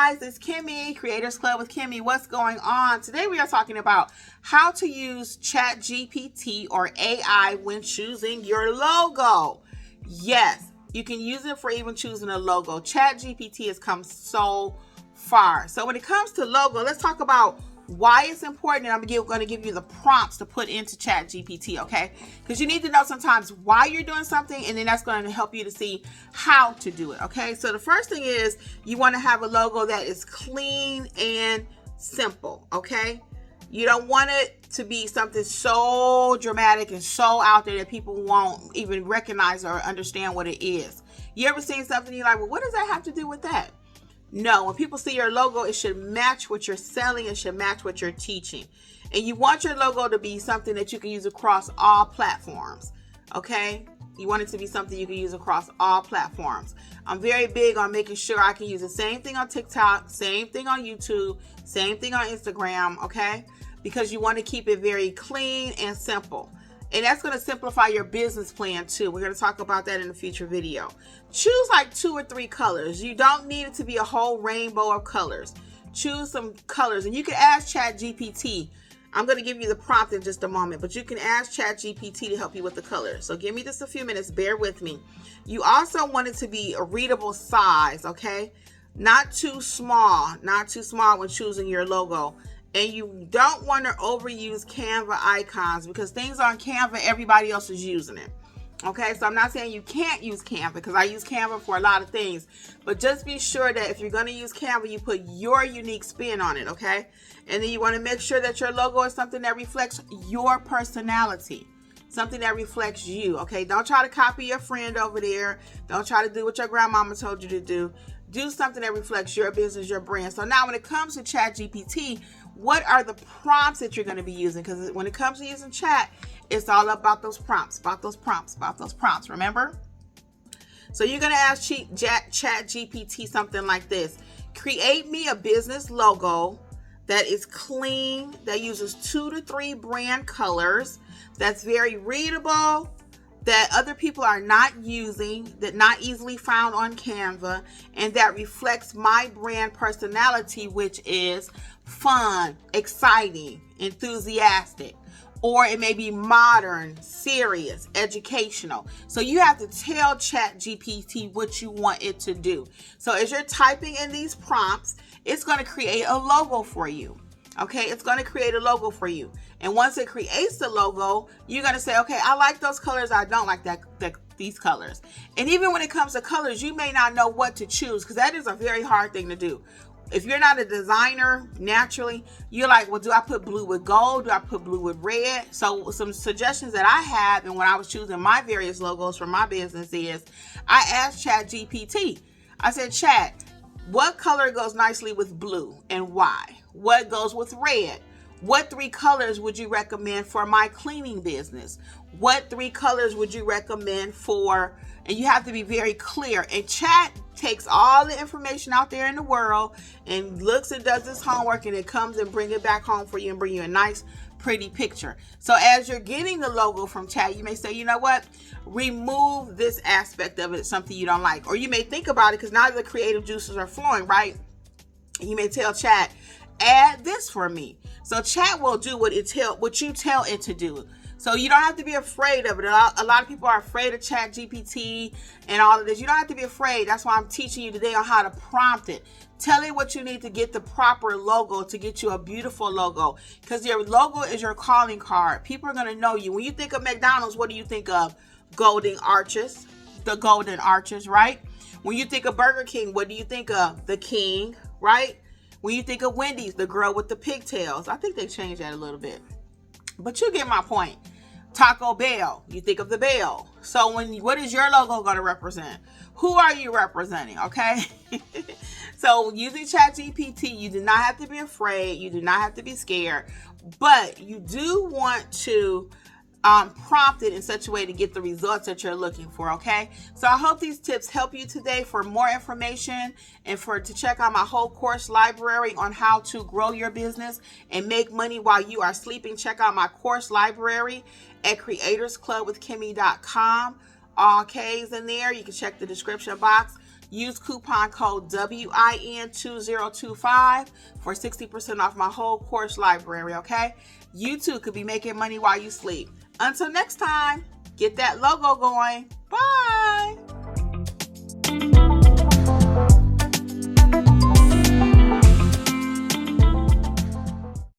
guys, it's Kimmi, Kreators Klub with Kimmi. What's going on? Today we are talking about how to use ChatGPT or AI when choosing your logo. Yes, you can use it for even choosing a logo. ChatGPT has come so far. So when it comes to logo, let's talk about why it's important, and I'm going to give you the prompts to put into ChatGPT, okay? Because you need to know sometimes why you're doing something, and then that's going to help you to see how to do it, okay? So the first thing is you want to have a logo that is clean and simple, okay? You don't want it to be something so dramatic and so out there that people won't even recognize or understand what it is. You ever seen something you're like, well, what does that have to do with that? No, when people see your logo, it should match what you're selling. It should match what you're teaching. And you want your logo to be something that you can use across all platforms, okay? You want it to be something you can use across all platforms. I'm very big on making sure I can use the same thing on TikTok, same thing on YouTube, same thing on Instagram, okay? Because you want to keep it very clean and simple. And that's going to simplify your business plan too. We're going to talk about that in a future video. Choose like 2 or 3 colors. You don't need it to be a whole rainbow of colors. Choose some colors. And you can ask ChatGPT. I'm going to give you the prompt in just a moment, but you can ask ChatGPT to help you with the colors. So give me just a few minutes. Bear with me. You also want it to be a readable size, okay? Not too small. Not too small when choosing your logo. And you don't want to overuse Canva icons because things on Canva, everybody else is using it. Okay, so I'm not saying you can't use Canva because I use Canva for a lot of things. But just be sure that if you're going to use Canva, you put your unique spin on it, okay? And then you want to make sure that your logo is something that reflects your personality. Something that reflects you, okay? Don't try to copy your friend over there. Don't try to do what your grandmama told you to do. Do something that reflects your business, your brand. So now when it comes to ChatGPT, what are the prompts that you're going to be using? Because when it comes to using chat, it's all about those prompts, remember? So you're going to ask ChatGPT something like this. Create me a business logo that is clean, that uses 2 to 3 brand colors, that's very readable, that other people are not using, that not easily found on Canva, and that reflects my brand personality, which is fun, exciting, enthusiastic, or it may be modern, serious, educational. So you have to tell ChatGPT what you want it to do. So as you're typing in these prompts, it's going to create a logo for you. Okay, it's going to create a logo for you. And once it creates the logo, you're going to say, okay, I like those colors. I don't like these colors. And even when it comes to colors, you may not know what to choose because that is a very hard thing to do. If you're not a designer, naturally, you're like, well, do I put blue with gold? Do I put blue with red? So some suggestions that I have, and when I was choosing my various logos for my business is, I asked ChatGPT. I said, Chat, what color goes nicely with blue and why? What goes with red? What 3 colors would you recommend for my cleaning business? What 3 colors would you recommend for, and you have to be very clear. And Chat takes all the information out there in the world and looks and does this homework, and it comes and bring it back home for you and bring you a nice, pretty picture. So as you're getting the logo from Chat, you may say, you know what? Remove this aspect of it, something you don't like. Or you may think about it because now the creative juices are flowing, right? You may tell Chat, add this for me. So Chat will do what you tell it to do. So you don't have to be afraid of it. A lot of people are afraid of ChatGPT and all of this. You don't have to be afraid. That's why I'm teaching you today on how to prompt it. Tell it what you need to get the proper logo to get you a beautiful logo. Because your logo is your calling card. People are going to know you. When you think of McDonald's, what do you think of? Golden arches. The golden arches, right? When you think of Burger King, what do you think of? The king, right? When you think of Wendy's, the girl with the pigtails. I think they changed that a little bit. But you get my point. Taco Bell, you think of the bell. So what is your logo going to represent? Who are you representing, okay? So using ChatGPT, you do not have to be afraid. You do not have to be scared. But you do want to prompt it in such a way to get the results that you're looking for, okay? So I hope these tips help you today. For more information and to check out my whole course library on how to grow your business and make money while you are sleeping, check out my course library at creatorsclubwithkimmi.com. all K's in there. You can check the description box. Use coupon code WIN2025 for 60% off my whole course library, okay? You too could be making money while you sleep. Until next time, get that logo going. Bye.